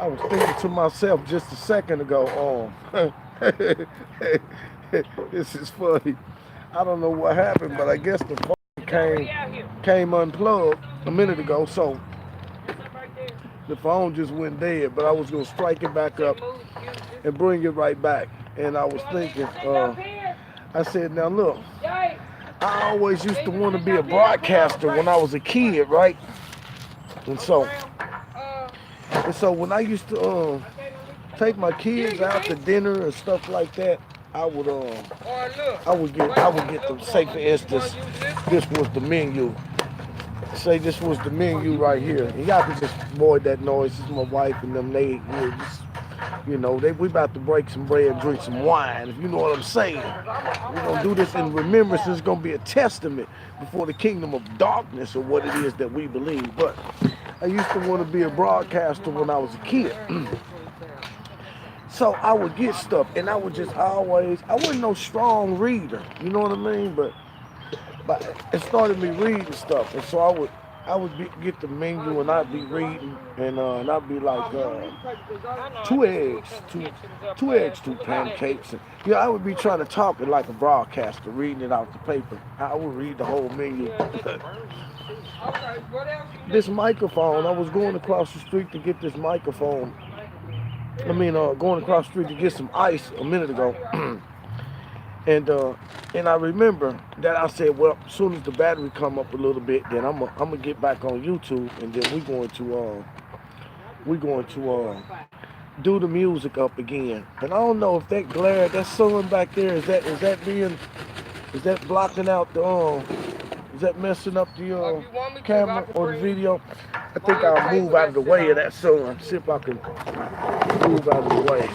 I was thinking to myself just a second ago, this is funny. I don't know what happened, but I guess the phone came unplugged a minute ago, so the phone just went dead. But I was gonna strike it back up and bring it right back. And I was thinking, I said, now look, I always used to want to be a broadcaster when I was a kid, right? And so, when I used to take my kids out to dinner and stuff like that, I would get them. Say for instance, this was the menu. Say this was the menu right here. And y'all can just avoid that noise. This is my wife and them. We about to break some bread and drink some wine. If you know what I'm saying. We're gonna do this in remembrance. It's gonna be a testament before the kingdom of darkness or what it is that we believe. But I used to want to be a broadcaster when I was a kid. So I would get stuff, and I would just always, I wasn't no strong reader, you know what I mean? But it started me reading stuff, and so get the menu, and I'd be reading, and I'd be like, two eggs, two pancakes, and I would be trying to talk it like a broadcaster, reading it out the paper. I would read the whole menu. This microphone, I was going across the street to get this microphone. Going across the street to get some ice a minute ago. And I remember that I said, well, as soon as the battery come up a little bit, then I'm gonna get back on YouTube, and then we're going to do the music up again. And I don't know if that glare, that sun back there, is that blocking out the is that messing up the camera or the video? I think I'll move out of the way of that sun. See if I can move out of the way.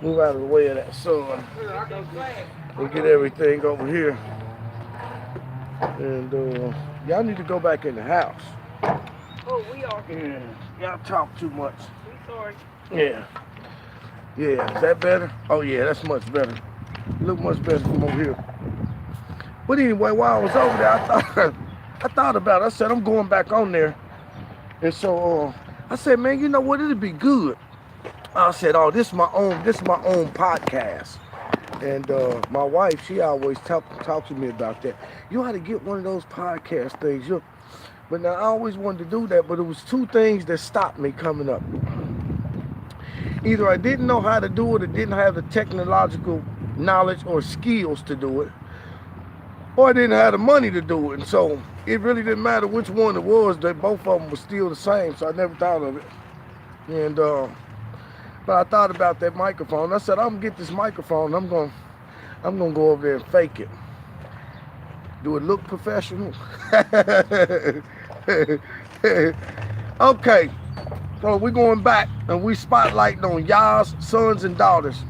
Move out of the way of that sun. We'll get everything over here. And y'all need to go back in the house. Oh, we are. Yeah, y'all talk too much. We sorry. Yeah. Yeah, is that better? Oh yeah, that's much better. Look much better from over here. But anyway, while I was over there, I thought about it. I said, I'm going back on there. And so I said, man, you know what? It'd be good. I said, oh, this is my own podcast. And my wife, she always talk to me about that. You ought to get one of those podcast things. But now I always wanted to do that, but it was two things that stopped me coming up. Either I didn't know how to do it or didn't have the technological knowledge or skills to do it, or I didn't have the money to do it. And so it really didn't matter which one it was, that both of them were still the same, so I never thought of it. And but I thought about that microphone. I said, I'm gonna get this microphone. I'm gonna go over there and fake it. Do it look professional? Okay, so we're going back and we spotlighting on y'all's sons and daughters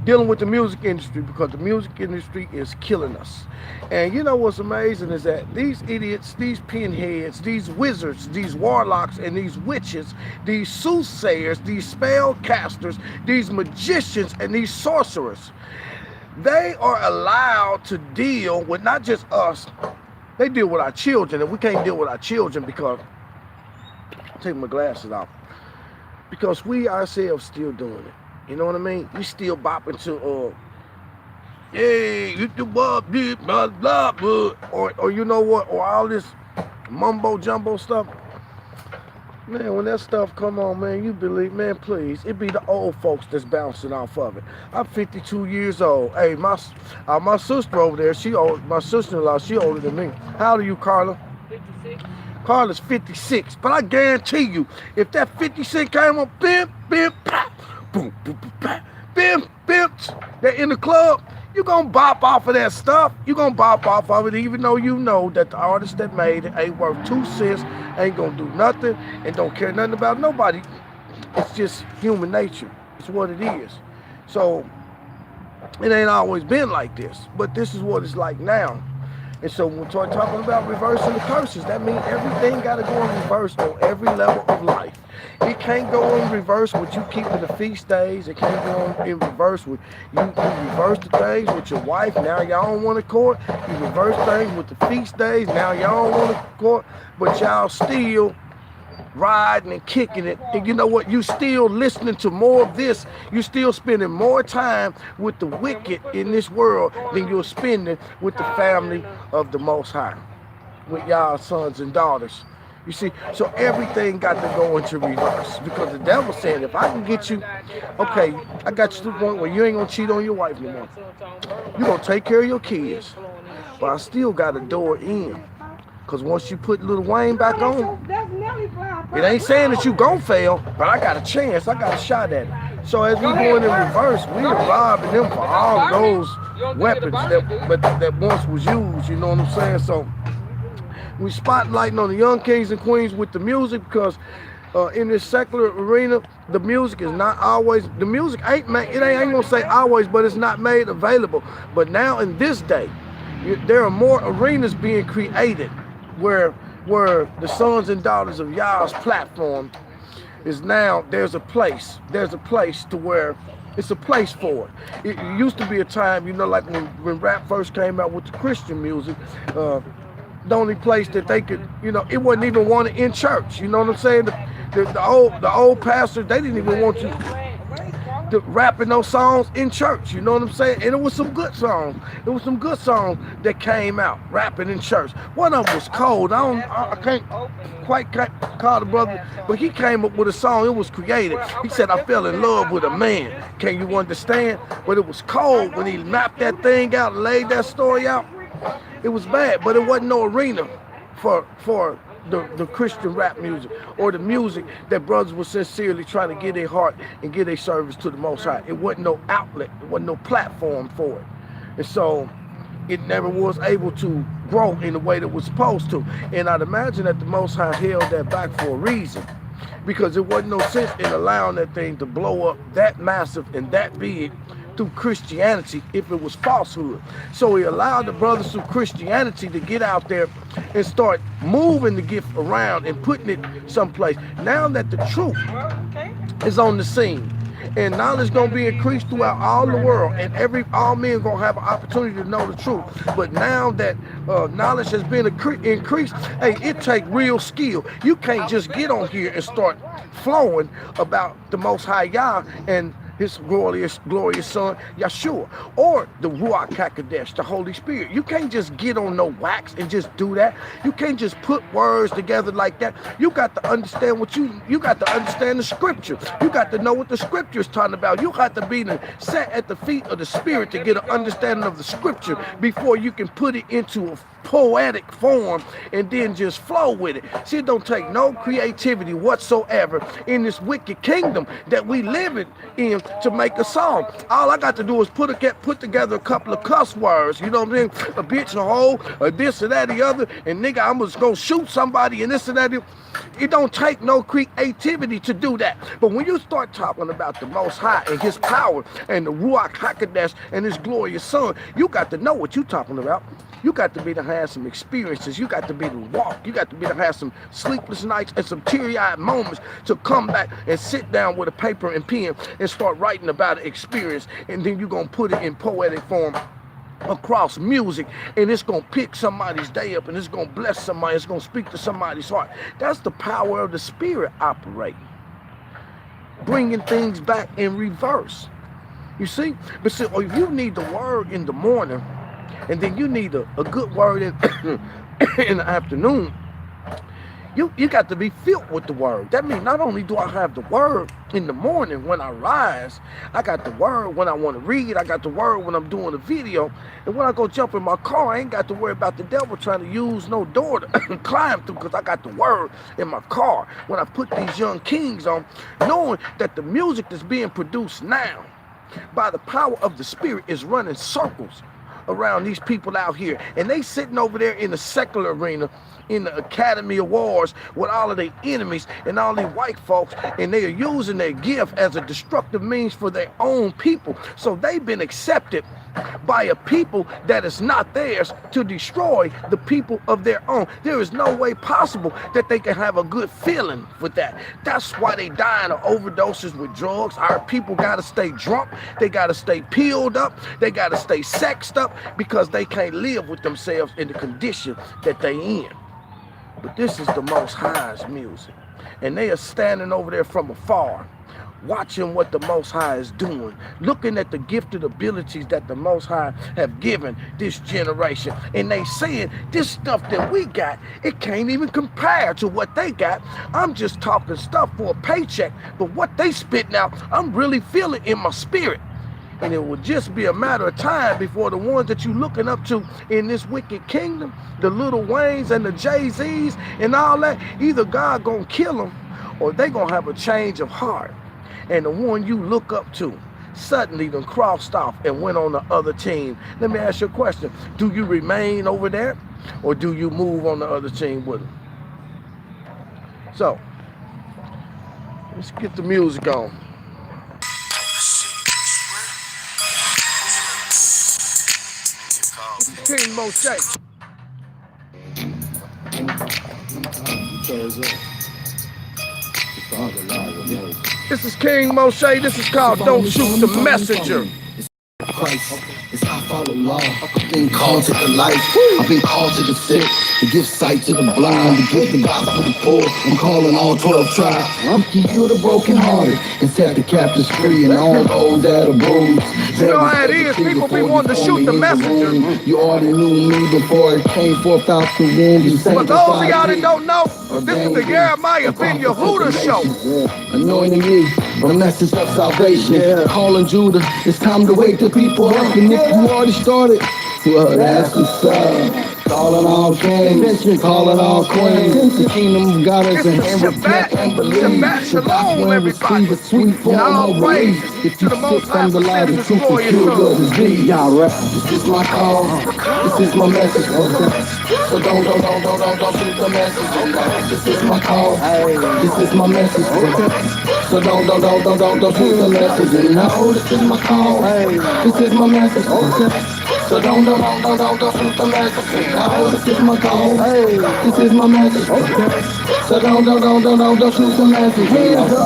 dealing with the music industry, because the music industry is killing us. And you know what's amazing is that these idiots, these pinheads, these wizards, these warlocks, and these witches, these soothsayers, these spell casters, these magicians, and these sorcerers, they are allowed to deal with not just us, they deal with our children, and we can't deal with our children because, I'll take my glasses off, because we ourselves still doing it. You know what I mean? We still bopping to, hey, you do blah, blah, blah, blah, or you know what, or all this mumbo jumbo stuff. Man, when that stuff come on, man, you believe, man, please, it be the old folks that's bouncing off of it. I'm 52 years old. Hey, my sister over there, my sister-in-law, she older than me. How old are you, Carla? 56. Carla's 56, but I guarantee you, if that 56 came on, bim, bim, pop, boom, boom, boom, pop, bim, bim, they're in the club, you're gonna bop off of that stuff. You're gonna bop off of it, even though you know that the artist that made it ain't worth 2 cents, ain't gonna do nothing, and don't care nothing about nobody. It's just human nature. It's what it is. So it ain't always been like this, but this is what it's like now. And so when we're talking about reversing the curses, that means everything got to go in reverse on every level of life. It can't go in reverse with you keeping the feast days. It can't go in reverse with you reverse the things with your wife. Now y'all don't want to court. You reverse things with the feast days. Now y'all don't want to court. But y'all still riding and kicking it. And you know what? You still listening to more of this. You still spending more time with the wicked in this world than you're spending with the family of the Most High, with y'all sons and daughters. You see, so everything got to go into reverse because the devil saying, if I can get you, okay, I got you to the point where you ain't gonna cheat on your wife anymore. You gonna take care of your kids, but I still got a door in. Cause once you put Lil Wayne back on, it ain't saying that you gon' fail, but I got a chance, I got a shot at it. So as we going in reverse, we are robbing them for all those weapons that once was used. You know what I'm saying? So we spotlighting on the young kings and queens with the music because in this secular arena, the music is not always, the music ain't made, it ain't gonna say always, but it's not made available. But now in this day, there are more arenas being created where the sons and daughters of Yah's platform is now, there's a place to where it's a place for it. It used to be a time, you know, like when rap first came out with the Christian music, the only place that they could, you know, it wasn't even wanted in church. You know what I'm saying? The old pastors, they didn't even want you to rapping those songs in church. You know what I'm saying? And it was some good songs. It was some good songs that came out rapping in church. One of them was cold. I can't quite call the brother, but he came up with a song. It was creative. He said, I fell in love with a man. Can you understand? But it was cold when he mapped that thing out and laid that story out. It was bad, but it wasn't no arena for the Christian rap music or the music that brothers were sincerely trying to give their heart and give their service to the Most High. It wasn't no outlet, it wasn't no platform for it. And so it never was able to grow in the way that it was supposed to. And I'd imagine that the Most High held that back for a reason, because it wasn't no sense in allowing that thing to blow up that massive and that big through Christianity if it was falsehood. So he allowed the brothers through Christianity to get out there and start moving the gift around and putting it someplace. Now that the truth is on the scene and knowledge gonna be increased throughout all the world, and all men gonna have an opportunity to know the truth. But now that knowledge has been increased, hey, it take real skill. You can't just get on here and start flowing about the Most High Yah and his glorious son, Yeshua, or the Ruach HaKodesh, the Holy Spirit. You can't just get on no wax and just do that. You can't just put words together like that. You got to understand you got to understand the scripture. You got to know what the scripture is talking about. You got to be set at the feet of the Spirit to get an understanding of the scripture before you can put it into a poetic form and then just flow with it. See, it don't take no creativity whatsoever in this wicked kingdom that we live in to make a song. All I got to do is put together a couple of cuss words, you know what I'm saying? A bitch, a hoe, a this or that, the other, and nigga, I'm just gonna shoot somebody and this and that. It don't take no creativity to do that. But when you start talking about the Most High and his power and the Ruach HaKodesh and his glorious son, you got to know what you're talking about. You got to be to have some experiences. You got to be to walk. You got to be to have some sleepless nights and some teary-eyed moments to come back and sit down with a paper and pen and start writing about an experience. And then you're going to put it in poetic form across music, and it's going to pick somebody's day up, and it's going to bless somebody. It's going to speak to somebody's heart. That's the power of the Spirit operating, bringing things back in reverse. You see? But see, if you need the word in the morning, and then you need a good word in the afternoon, you got to be filled with the word. That means not only do I have the word in the morning when I rise, I got the word when I want to read, I got the word when I'm doing a video, and when I go jump in my car, I ain't got to worry about the devil trying to use no door to climb through, because I got the word in my car. When I put these young kings on, knowing that the music that's being produced now by the power of the Spirit is running circles around these people out here, and they sitting over there in the secular arena in the Academy Awards with all of their enemies and all these white folks, and they are using their gift as a destructive means for their own people. So they've been accepted by a people that is not theirs to destroy the people of their own. There is no way possible that they can have a good feeling with that. That's why they dying of overdoses with drugs. Our people got to stay drunk. They got to stay peeled up. They got to stay sexed up, because they can't live with themselves in the condition that they in. But this is the Most High's music. And they are standing over there from afar, watching what the Most High is doing, looking at the gifted abilities that the Most High have given this generation. And they saying, this stuff that we got, it can't even compare to what they got. I'm just talking stuff for a paycheck, but what they spitting out, I'm really feeling in my spirit. And it will just be a matter of time before the ones that you looking up to in this wicked kingdom, the Lil Waynes and the Jay-Z's and all that, either God gonna kill them or they gonna have a change of heart. And the one you look up to suddenly done crossed off and went on the other team. Let me ask you a question. Do you remain over there or do you move on the other team with them? So, let's get the music on. King Moshe. This is King Moshe. This is called Don't Shoot the Messenger. Christ, it's I follow law. I've been called to the light. I've been called to the sick, to give sight to the blind, to give the gospel to the poor. I'm calling all 12 tribes. I'm to heal the brokenhearted and set the captives free and all those that are bruised. You know how it is. People be wanting to shoot the messenger. You already knew me before it came forth out the womb. For those of y'all that don't know, this is the Jeremiah Ben Yehuda show. Anointing you, a message of salvation. Calling Judah, it's time to wake the people up. And if you already started, well, that's the sign. Calling all kings, calling all queens. The kingdom of God is in Shabbat, Shabbat Shalom, everybody. And all praise to the Most High for sending this glorious son. Y'all rap. This is my call. This is my message. So don't shoot the message. This is my call. This is my message. So don't shoot the message. No, this is my call. This is my message. So don't shoot the message. No, this is my call. This is my message. So don't shoot the message.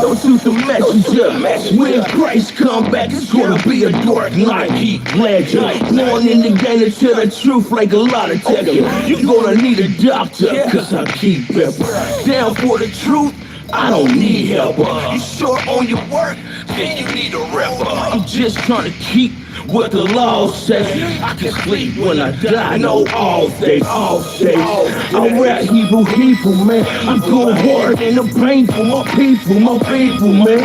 Don't shoot the messenger. When Christ come back, it's gonna be a dark night. Heat legend. Born in the game to tell the truth like a lot of tech. You're gonna need a doctor, cause I keep it down for the truth. I don't need help. You short on your work, then you need a rapper. I'm just trying to keep what the law says. I can sleep when I die, no all days. I rap Hebrew, man. I'm going hard and I'm painful, my people, man.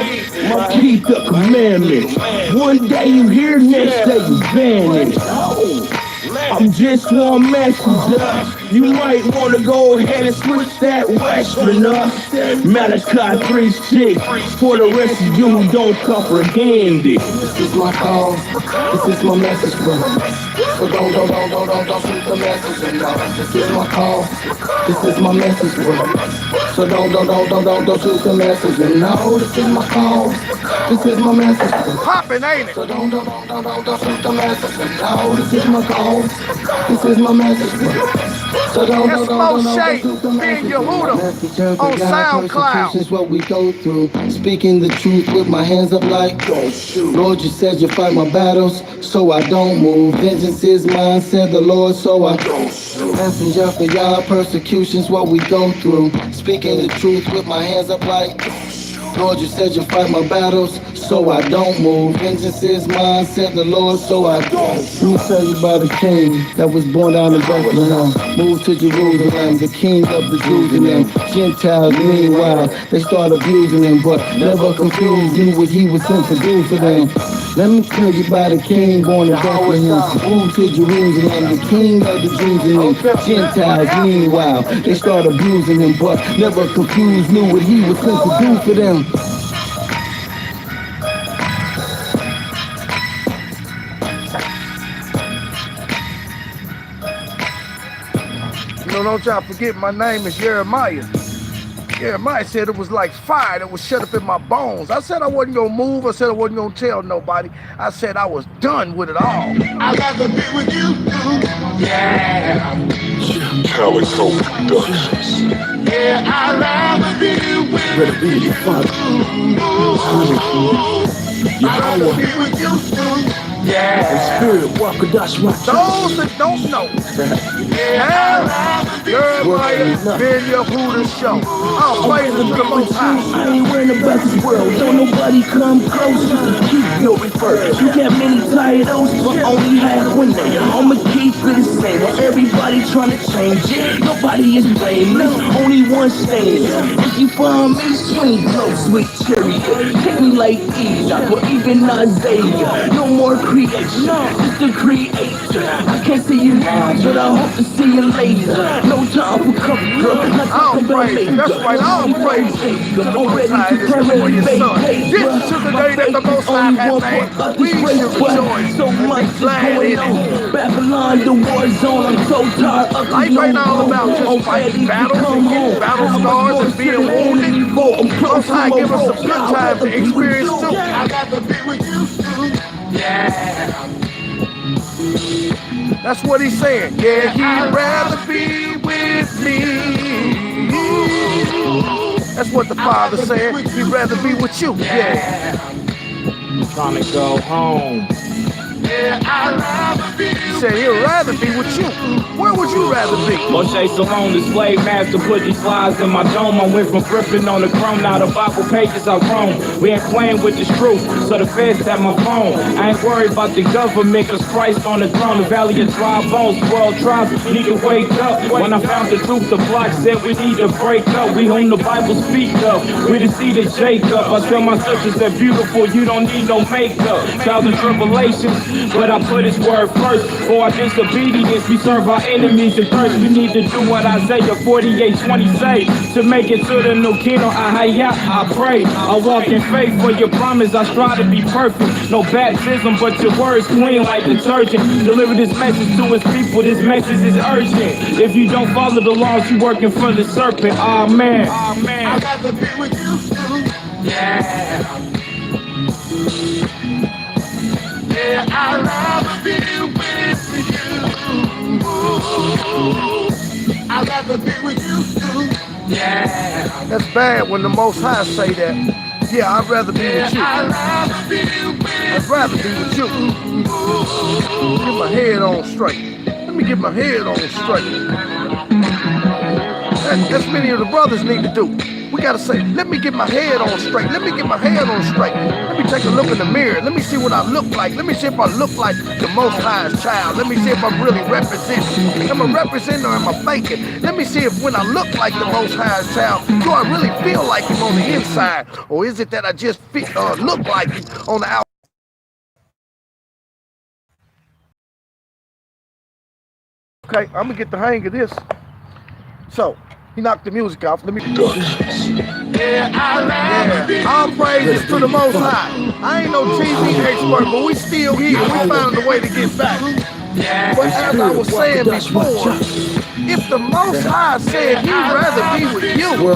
I keep the commandments. One day you here, next day you vanish. I'm just one messenger. You might want to go ahead and switch that western up. Malachi 3:6. For the rest of you who don't comprehend it. This is my call. This is my message, bro. So don't shoot the message. No, this is my call. This is my message, bro. So don't shoot the message. No, this is my call. This is my message, bro. Poppin', ain't it? So don't shoot the message. No, this is my call. This is my message, bro. So don't Moshe Ben Yehuda on SoundCloud. Is what we go through. Speaking the truth with my hands up like don't shoot. Lord, you said you fight my battles, so I don't move. Vengeance is mine, said the Lord, so I don't shoot. Messenger for y'all, persecution's what we go through. Speaking the truth with my hands up like Lord, you said you fight my battles, so I don't move. Vengeance is mine, said the Lord, so I don't. Let me tell you about a king that was born down in Bethlehem. Moved to Jerusalem, the king of the Jews and them. Gentiles, meanwhile, they start abusing him, but never confused, knew what he was sent to do for them. Let me tell you about a king born in Bethlehem. Moved to Jerusalem, the king of the Jews and them. Gentiles, meanwhile, they start abusing him, but never confused, knew what he was sent to do for them. You know, don't y'all forget my name is Jeremiah. Jeremiah said it was like fire that was shut up in my bones. I said I wasn't gonna move. I said I wasn't gonna tell nobody. I said I was done with it all. I'd rather be with you. Yeah. Calico Productions. Yeah, I'd rather be with you. I'd rather be with you. Yeah. Spirit walker, that's right. Those that don't know, have Jeremiah been your Buddha show. I'll praise to the Most High. I ain't worrying about this world, don't nobody come close. Keep your refer. You got many titles, but only have one name. I'ma keep it the same. While everybody trying to change it, nobody is blameless, only one staying. If you find me, swing low, sweet cherry. Take me like Enoch or even Isaiah. No more creation, just the creator. I can't see you now, but I hope to see you later. No time for cover girl, not talking about makeup. That's right, I'll praise to the Most High and His glorious Son. This is the day that the Most High has made. We should rejoice so and much be glad going in on. it. Babylon, the war zone, I'm so tired of Life ain't all about just fighting battles and getting battle scars and being wounded. Most High give us some good times to experience too. I'd rather be with you. Yeah. That's what he's saying. Yeah, he'd rather be with me. That's what the Father said. He'd rather be with you. Yeah. Trying to go home. Yeah, I'd rather be He said he'd rather be with you. Where would you rather be? Moshe Salone, the slave master, put these flies in my dome. I went from gripping on the chrome, now the Bible pages I roam. We ain't playing with this truth, so the feds have my phone. I ain't worried about the government, cause Christ on the throne. The valley of dry bones, 12 tribes need to wake up. When I found the truth, the block said we need to break up. We whom the Bible speak of, we the seed of Jacob. I tell my sisters they're beautiful, you don't need no makeup. Trials and tribulations, but I put his word first. For our disobedience, we serve our enemies and thirst. We need to do what Isaiah 48:20 say. To make it to the new kingdom, I pray. I walk in faith for your promise, I strive to be perfect. No baptism, but your words clean like detergent. Deliver this message to his people, this message is urgent. If you don't follow the laws, you working for the serpent. Amen. Amen. I'd rather be with you. Yeah. Yeah, I'd rather be with you. I'd rather be with you. Yeah. That's bad when the Most High say that. Yeah, I'd rather be with you. I'd rather be with I'd rather be with you. Get my head on straight. Let me get my head on straight. That's many of the brothers need to do. We gotta say, let me get my head on straight. Let me get my head on straight. Let me take a look in the mirror. Let me see what I look like. Let me see if I look like the Most High's child. Let me see if I'm really representing. Am I representing or am I faking? Let me see if when I look like the Most High's child, do I really feel like him on the inside? Or is it that I just look like him on the outside? Okay, I'm gonna get the hang of this. So, he knocked the music off. Let me. Yeah, all praises to the Most High. I ain't no TV expert, but we still here. We found a way to get back. But as I was saying before, if the Most High said he'd rather be with you,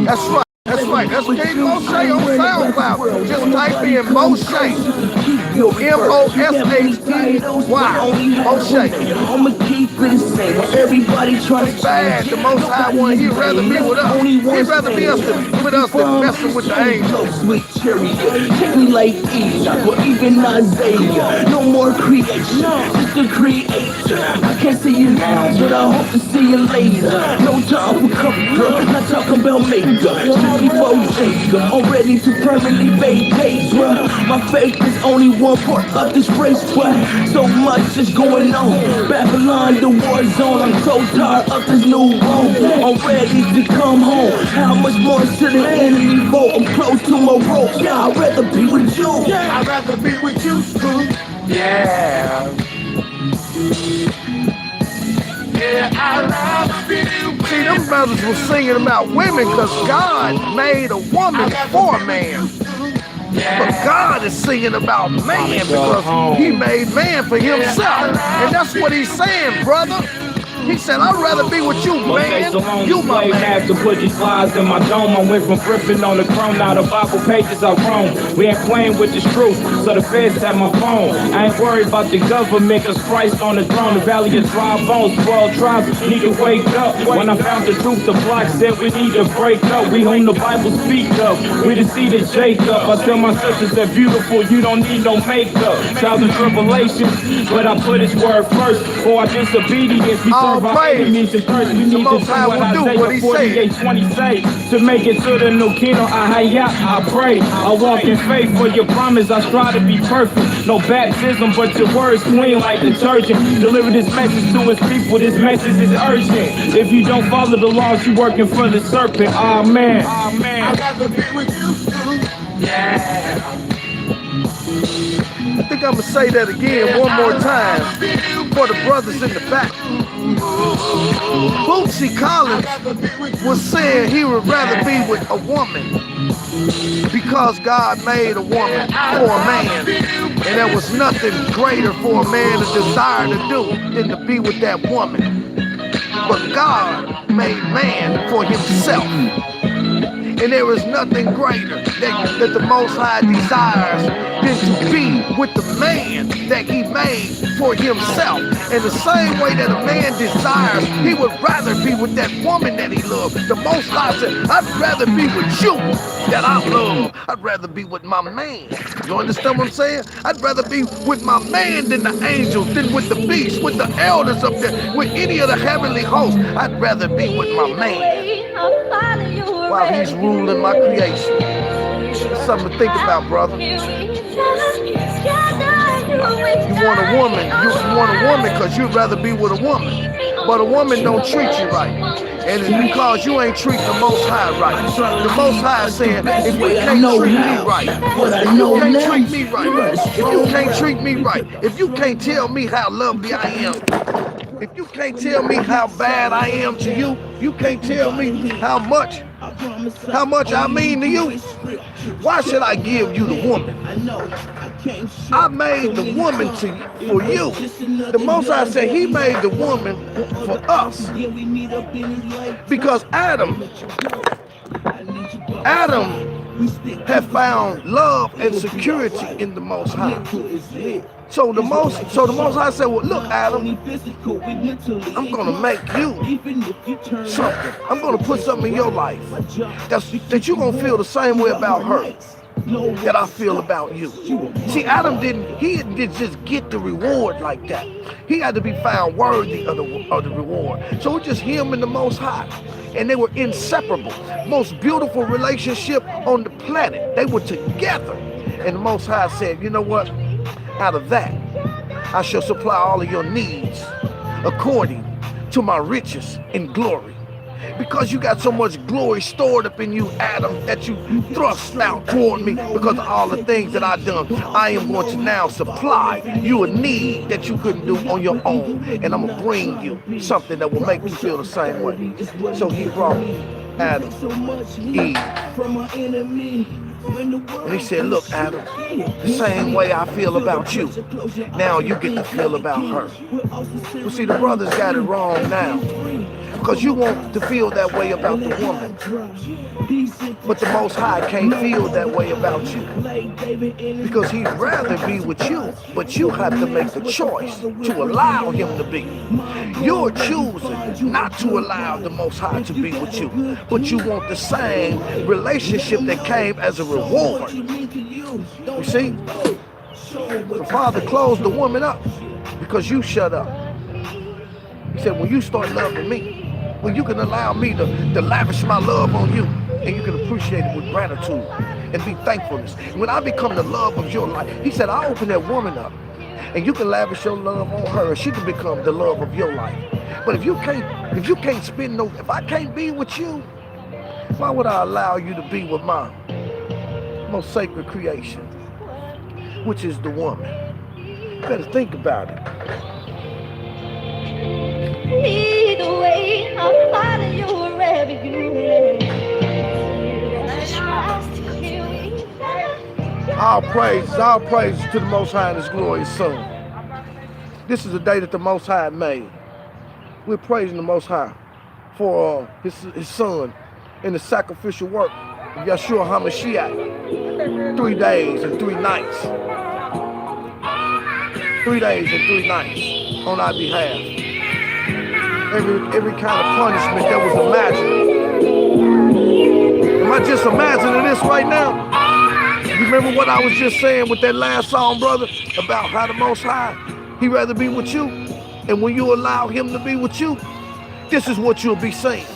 that's right. That's right. That's King Moshe on SoundCloud. Just type in Moshe. M-O-S-H-E-Y. Moshe. I'ma keep it the same. Everybody trying to Bad. The Most High one, he'd rather be with us. He'd rather be with us than messing with the angels. Sweet cherry, take me like Enoch or even Isaiah. No more creation, just the creator. I can't see you now, but I hope to see you later. No time for cover girl, not talking about makeup. Before Jacob, I'm ready to permanently vacate, bruh. My faith is only one part of this race, bruh. So much is going on. Babylon, the war zone. I'm so tired of this new Rome. I'm ready to come home. How much more to the enemy vote? I'm close to my rope. Yeah, I'd rather be with you. I'd rather be with you. Yeah. Yeah, I'd rather be with you. See, them brothers were singing about women because God made a woman for a man. But God is singing about man because he made man for himself. And that's what he's saying, brother. He said, I'd rather be with you, Okay, man. so long You the my slave man. master put these flies in my dome. I went from gripping on the chrome, now the Bible pages I roam. We ain't playing with this truth, so the feds have my phone. I ain't worried about the government, cause Christ on the throne. The valley of dry bones, 12 tribes need to wake up. When I found the truth, the block said we need to break up. We whom the Bible speak of, we the seed of Jacob. I tell my sisters they're beautiful, you don't need no makeup. Trials and tribulations, but I put his word first. For our disobedience, we All serve our praise. enemies and thirst. We The need to Most do High what will do what he Isaiah said. 48:20 say. To make it to the new kingdom, I pray. I walk in faith for your promise. I strive to be perfect. No baptism, but your words clean like detergent. Deliver this message to his people. This message is urgent. If you don't follow the laws, you working for the serpent. Amen. Amen. I'd rather be with you too. I think I'm going to say that again one more time for the brothers in the back. Bootsy Collins was saying he would rather be with a woman because God made a woman for a man. And there was nothing greater for a man to desire to do than to be with that woman. But God made man for himself. And there is nothing greater that the Most High desires than to be with the man that he made for himself. In the same way that a man desires, he would rather be with that woman that he loved. The Most High said, I'd rather be with you that I love. I'd rather be with my man. You understand what I'm saying? I'd rather be with my man than the angels, than with the beasts, with the elders up there, with any of the heavenly hosts. I'd rather be with my man while he's ruling my creation. It's something to think about, brother. You want a woman. You want a woman because you'd rather be with a woman. But a woman don't treat you right. And it's because you ain't treating the Most High right. The Most High is saying, if you can't treat me right, if you can't treat me right, if you can't treat me right, if you can't tell me how lovely I am, if you can't tell me how bad I am to you, you can't tell me how much I mean to you, why should I give you the woman? I made the woman for you. The Most High said he made the woman for us. Because Adam had found love and security in the Most High. So the Most High said, well, look, Adam, I'm going to make you something. I'm going to put something in your life that you're going to feel the same way about her that I feel about you. See, Adam didn't just get the reward like that. He had to be found worthy of the reward. So it's just him and the Most High. And they were inseparable. Most beautiful relationship on the planet. They were together. And the Most High said, you know what? Out of that, I shall supply all of your needs according to my riches and glory. Because you got so much glory stored up in you, Adam, that you thrust out toward me because of all the things that I've done. I am going to now supply you a need that you couldn't do on your own. And I'm going to bring you something that will make you feel the same way. So he brought Adam, Eve. And he said, look, Adam, the same way I feel about you, now you get to feel about her. You see, the brothers got it wrong now. Because you want to feel that way about the woman. But the Most High can't feel that way about you. Because he'd rather be with you, but you have to make the choice to allow him to be. You're choosing not to allow the Most High to be with you, but you want the same relationship that came as a reward. You see? The Father closed the woman up because you shut up. He said, when you start loving me, when you can allow me to lavish my love on you, and you can appreciate it with gratitude and be thankfulness. When I become the love of your life, he said, I'll open that woman up, and you can lavish your love on her, and she can become the love of your life. But if you can't spend if I can't be with you, why would I allow you to be with my most sacred creation, which is the woman? You better think about it. Either way, I'll follow you wherever you live. All praise to the Most High and His glorious Son. This is the day that the Most High made. We're praising the Most High for his son and the sacrificial work of Yeshua HaMashiach. 3 days and 3 nights. 3 days and 3 nights on our behalf. Every kind of punishment that was imagined. Am I just imagining this right now? You remember what I was just saying with that last song, brother, about how the Most High, He'd rather be with you. And when you allow Him to be with you, this is what you'll be saying.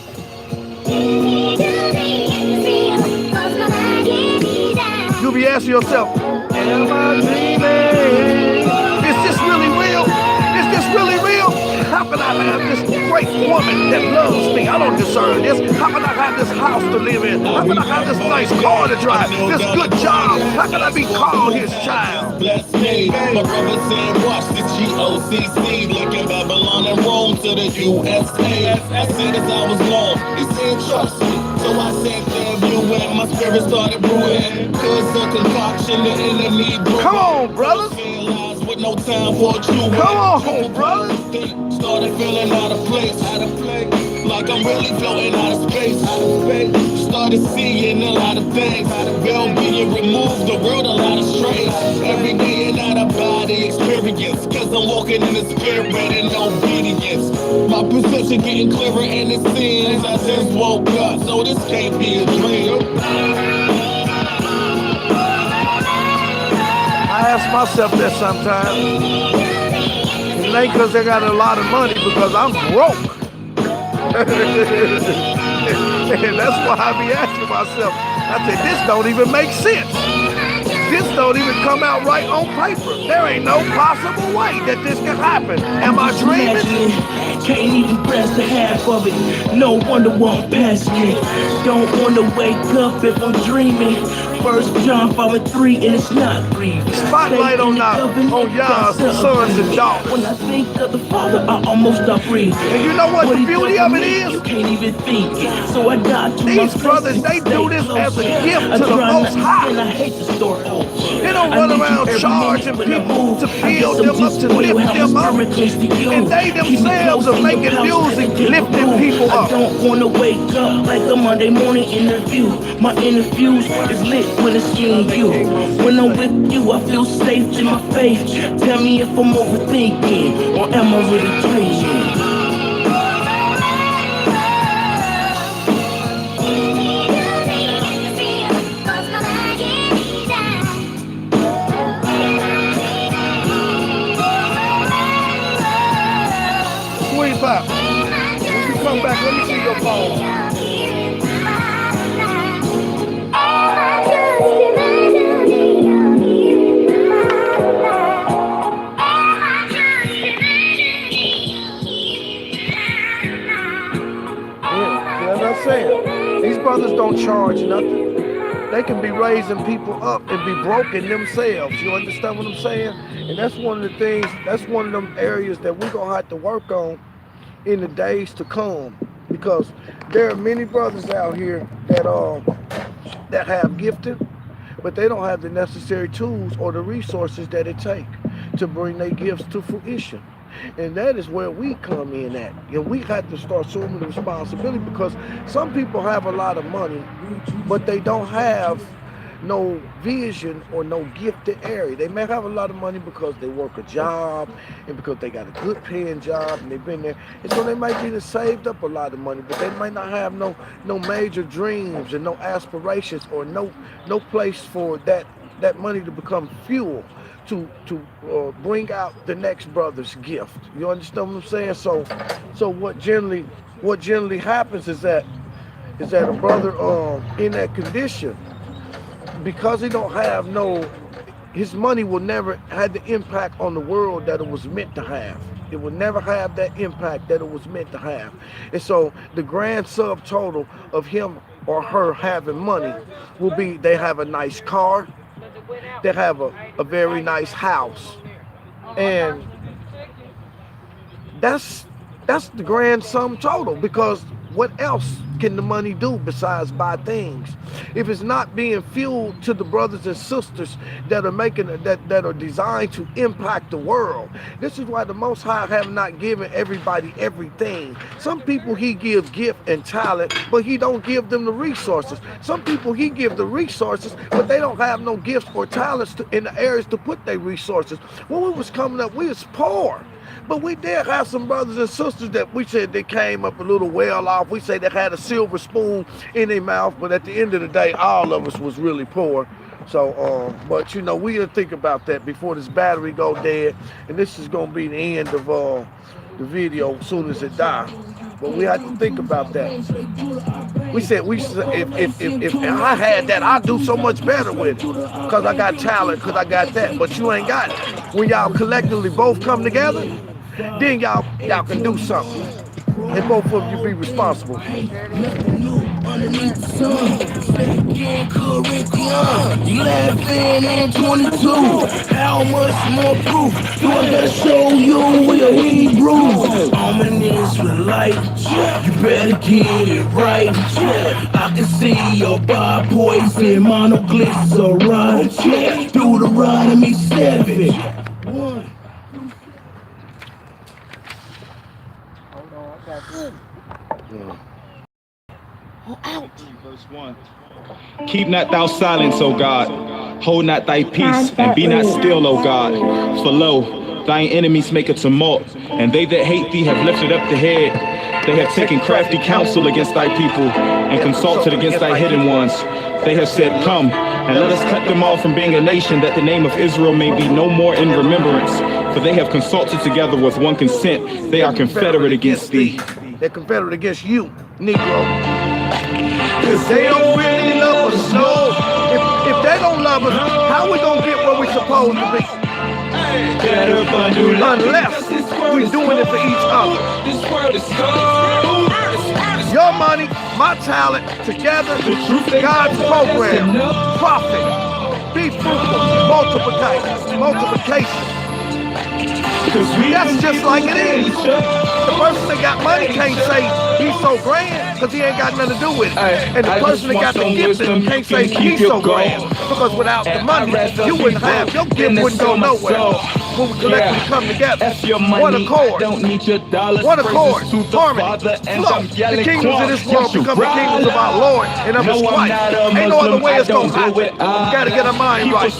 You'll be asking yourself, am I dreaming? Is this really real? Is this really real? How can I have this great woman that loves me? I don't deserve this. How can I have this house to live in? How can I have this nice car to drive? This good job? How can I be called His child? Bless me. My brother said, watch the GOCC, linking Babylon and Rome to the USA. I said as I was long, he said, trust me. So I said, damn you, and my spirit started brewing. Cause a concoction, the enemy brewing. Come on, brothers. With no time for a true. Come on, brothers. Started feeling out of place, like I'm really floating out of space. Started seeing a lot of things, well being removed, the world a lot of strays. Every day and out of body experience, cause I'm walking in the spirit and obedience. My perception getting clearer and it seems I just woke up, so this can't be a dream. I ask myself that sometimes. It ain't because they got a lot of money, because I'm broke. And that's why I be asking myself. I said, this don't even make sense. This don't even come out right on paper. There ain't no possible way that this can happen. Am I dreaming? Can't even grasp the half of it. No wonder why I'm passionate. Don't wanna wake up if I'm dreaming. 1 John 5:3, and it's not grieving. Spotlight on y'all's sons and daughters. When I think of the Father, I almost stop breathing. And you know what the beauty of it is? You can't even think it. So I got to These brothers, they do this as a gift to the Most High. And I hate the story. They don't run around charging people to build them up, to lift them up. And they themselves are making music, lifting people up. I don't wanna wake up like a Monday morning interview. My interviews is lit when it's seeing you. When I'm with you, I feel safe in my faith. Tell me if I'm overthinking or am I really dreaming? 25. When you come back, let me see your phone. Saying these brothers don't charge nothing. They can be raising people up and be broken themselves. You understand what I'm saying? And that's one of the things, that's one of them areas that we're gonna have to work on in the days to come, because there are many brothers out here that have gifting, but they don't have the necessary tools or the resources that it takes to bring their gifts to fruition. And that is where we come in at. And we have to start assuming the responsibility, because some people have a lot of money, but they don't have no vision or no gifted area. They may have a lot of money because they work a job and because they got a good paying job and they've been there. And so they might be saved up a lot of money, but they might not have no major dreams and no aspirations, or no place for that money to become fuel to bring out the next brother's gift. You understand what I'm saying? So what generally happens is that a brother in that condition, because he don't have his money will never have the impact on the world that it was meant to have. It will never have that impact that it was meant to have. And so the grand subtotal of him or her having money will be, they have a nice car, they have a very nice house, and that's the grand sum total, because what else can the money do besides buy things? If it's not being fueled to the brothers and sisters that are making that are designed to impact the world. This is why the Most High have not given everybody everything. Some people he give gift and talent, but he don't give them the resources. Some people he give the resources, but they don't have no gifts or talents in the areas to put their resources. When we was coming up, we was poor. But we did have some brothers and sisters that we said they came up a little well off. We say they had a silver spoon in their mouth, but at the end of the day, all of us was really poor. So, but you know, we didn't think about that before this battery go dead. And this is gonna be the end of the video as soon as it dies. But we had to think about that. We said if I had that, I'd do so much better with it. Cause I got talent, cause I got that. But you ain't got it. When y'all collectively both come together, then y'all can do something. And both of you be responsible. Underneath the sun, you laughing in 22. How much more proof do I gotta show you with a Hebrew? Ominous with light, you better get it right. I can see your bar poison monoglyceride. Deuteronomy 7. Verse 1. Keep not thou silence, O God. Hold not thy peace, and be not still, O God. For lo, thine enemies make a tumult, and they that hate thee have lifted up the head. They have taken crafty counsel against thy people, and consulted against thy hidden ones. They have said, come, and let us cut them off from being a nation, that the name of Israel may be no more in remembrance. For they have consulted together with one consent. They are confederate against thee. They're confederate against you, Negro. Cause they don't really love us, no. If they don't love us, how we gonna get where we supposed to be? Unless we doing it for each other. Your money, my talent, together, God's program, profit, be fruitful, multiplication. That's just like it is. The person that got money can't say he's so grand because he ain't got nothing to do with it. And the person that got the gift can't say he's so grand because without the money, you wouldn't have, your gift wouldn't go nowhere. When we collectively come together, one accord, harmony, flow. The kingdoms of this world become the kingdoms of our Lord and of his Christ. Ain't no other way it's gonna happen. We gotta get our mind right.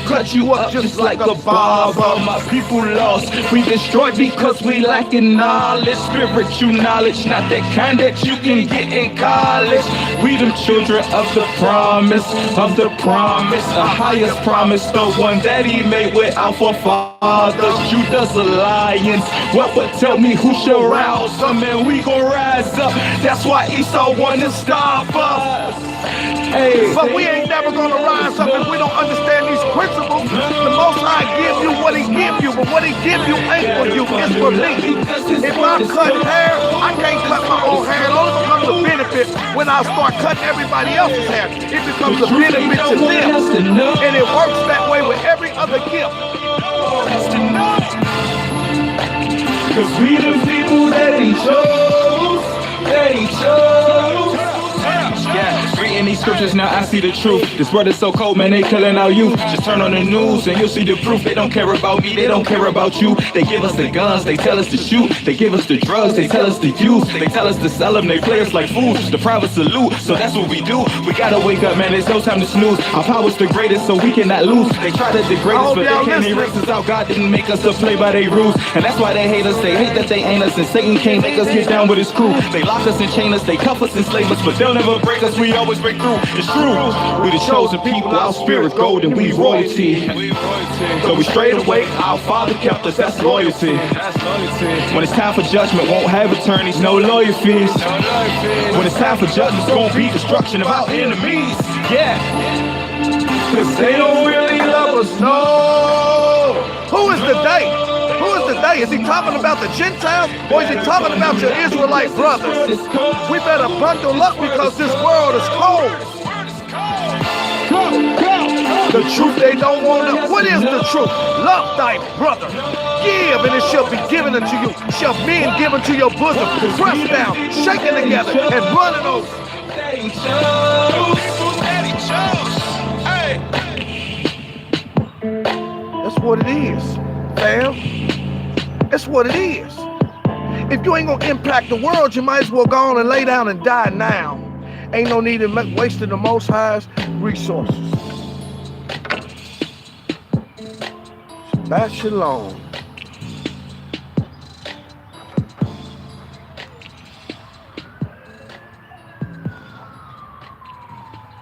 Cut you up just like a barber. My people lost, we destroyed because we lacking knowledge. Spiritual knowledge, not that kind that you can get in college. We the children of the promise, the highest promise, the one that he made with our forefathers. Judah's alliance, what would tell me who shall rouse them, and we gon' rise up. That's why Esau wanna stop us. Hey, but we ain't never gonna rise up if we don't understand these principles. The Most High give you what he give you, but what he give you ain't for you, it's for me. If I cut hair, I can't cut my own hair. It only becomes a benefit when I start cutting everybody else's hair. It becomes a benefit to them. And it works that way with every other gift. Cause we the people that he chose, Yeah, reading these scriptures now I see the truth. This world is so cold, man, they killing our youth. Just turn on the news and you'll see the proof. They don't care about me, they don't care about you. They give us the guns, they tell us to shoot. They give us the drugs, they tell us to use. They tell us to sell them, they play us like fools. The private salute, so that's what we do. We gotta wake up, man, there's no time to snooze. Our power's the greatest, so we cannot lose. They try to degrade us, but they can't erase us out. God didn't make us to play by their rules. And that's why they hate us, they hate that they ain't us. And Satan can't make us get down with his crew. They lock us and chain us, they cuff us and slave us, but they'll never break us, we always break through. It's true, we the chosen people, our spirit golden, we royalty. So we straight away, our Father kept us, that's loyalty. When it's time for judgment, won't have attorneys, no lawyer fees. When it's time for judgment, it's gonna be destruction of our enemies. Yeah, Cause they don't really love us, no. Who is the they? Who is the they? Is he talking about the Gentiles or is he talking about your Israelite brothers? We better bundle up because this world is cold. The truth they don't want to. What is the truth? Love thy brother Give, and it shall be given unto you. Shall men give unto your bosom, pressed down, shaken together, and running over. That's what it is, fam. That's what it is. If you ain't gonna impact the world, you might as well go on and lay down and die now. Ain't no need in wasting the Most High's resources. Shabbat shalom.